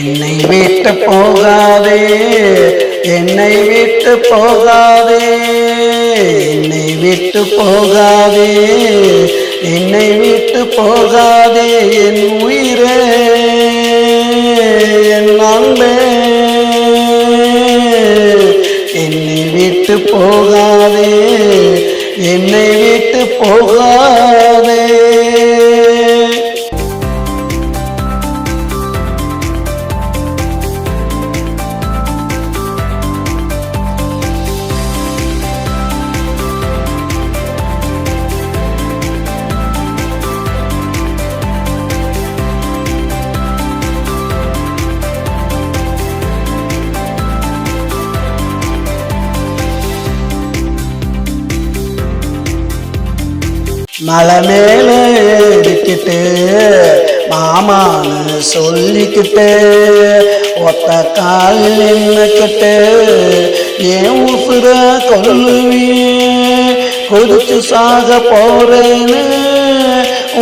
என்னை விட்டு போகாதே, என்னை விட்டு போகாதே, என்னை விட்டு போகாதே, என்னை விட்டு போகாதே, என் உயிரே, என் அன்பே, என்னை விட்டு போகாதே, என்னை விட்டு போகாதே. மலை மேல ஏறிக்கிட்டு மாமான்னு சொல்லிக்கிட்டு ஒத்த கால் நின்னுக்கிட்டு ஏன் உசுர கொல்லுவியே, கொதிச்சு சாக போறேன்னு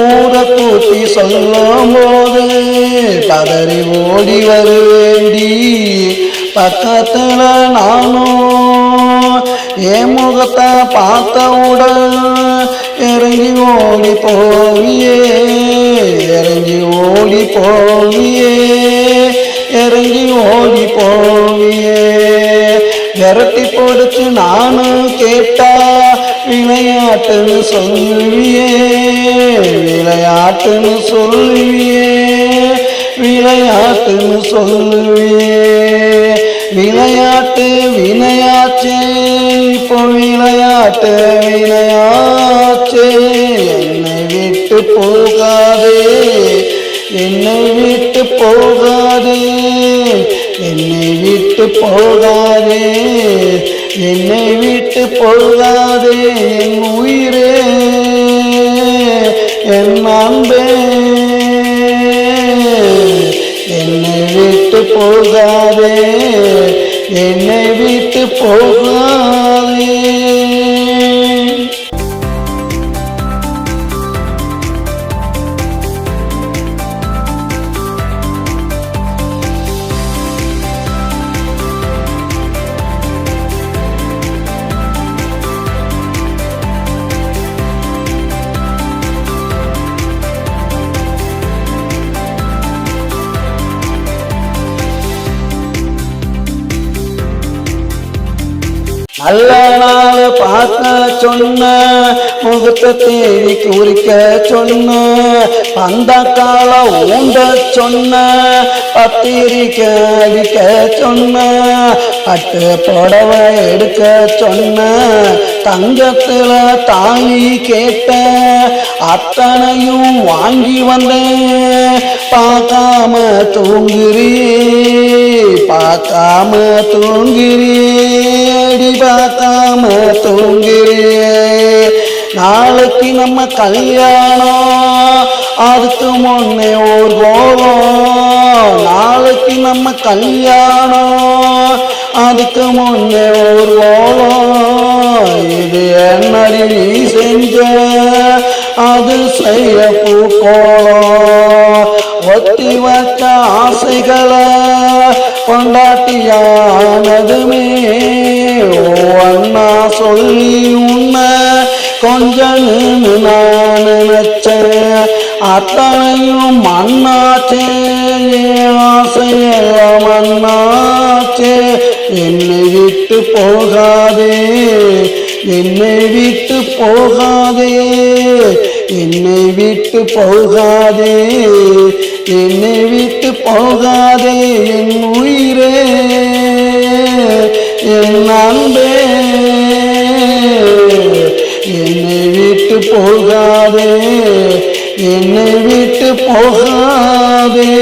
ஊரை கூட்டி சொல்லும் போது பதறி ஓடி வருவேண்டி. பக்கத்துல நானும் என் முகத்தை பார்த்தவுடன் இறங்கி ஓடி போவியே, இறங்கி ஓடி போவியே, இறங்கி ஓடி போவியே. விரட்டி போடுச்சு நானும் கேட்டா விளையாட்டுன்னு சொல்லுவியே, விளையாட்டுன்னு சொல்லுவியே, விளையாட்டுன்னு சொல்லுவியே. விளையாட்டு வினையாச்சே, இப்போ விளையாட்டு வினையாச்சே. என்னை விட்டு போகாதே, என்னை விட்டு போகாதே, என்னை விட்டு போகாதே, என்னை விட்டு போகாதே, என் உயிரே, என் அன்பே, என்னை விட்டு போகாதே, என்னை விட்டு போகாதே. நல்ல நாள் பார்க்க சொன்ன, முகத்தை தேடி குறிக்க சொன்ன, அந்த கால ஊண்ட சொன்ன, பத்திரிக்கை அடிக்க சொன்ன, பட்டு புடவை எடுக்க சொன்ன, தங்கத்துல தாலி கேட்ட, அத்தனையும் வாங்கி வந்தேன். பார்க்காம தூங்குறியே, பார்க்காம தூங்குறியே, பார்க்காம தூங்குறியே. நாளைக்கு நம்ம கல்யாணம், அதுக்கு முன்னே ஒரு கோலம். நாளைக்கு நம்ம கல்யாணம், அதுக்கு முன்னே ஒரு கோலம். இது என்னடி நீ செஞ்ச, அது செய்ய பூக்கோளம். ஒத்தி வச்ச ஆசைகளை கொண்டாட்டியானதுமே, அண்ணா சொல்லி உன்னை கொஞ்சன்னு நான் நினைச்சேன். அத்தனையும் மண்ணாச்சே, ஆசையெல்லாம் மண்ணாச்சே. என்னை விட்டு போகாதே, என்னை விட்டு போகாதே, என்னை விட்டு போகாதே, என்னை விட்டு போகாதே, என் உயிரே, என் அன்பே, என்னை விட்டு போகாதே, என்னை விட்டு போகாதே.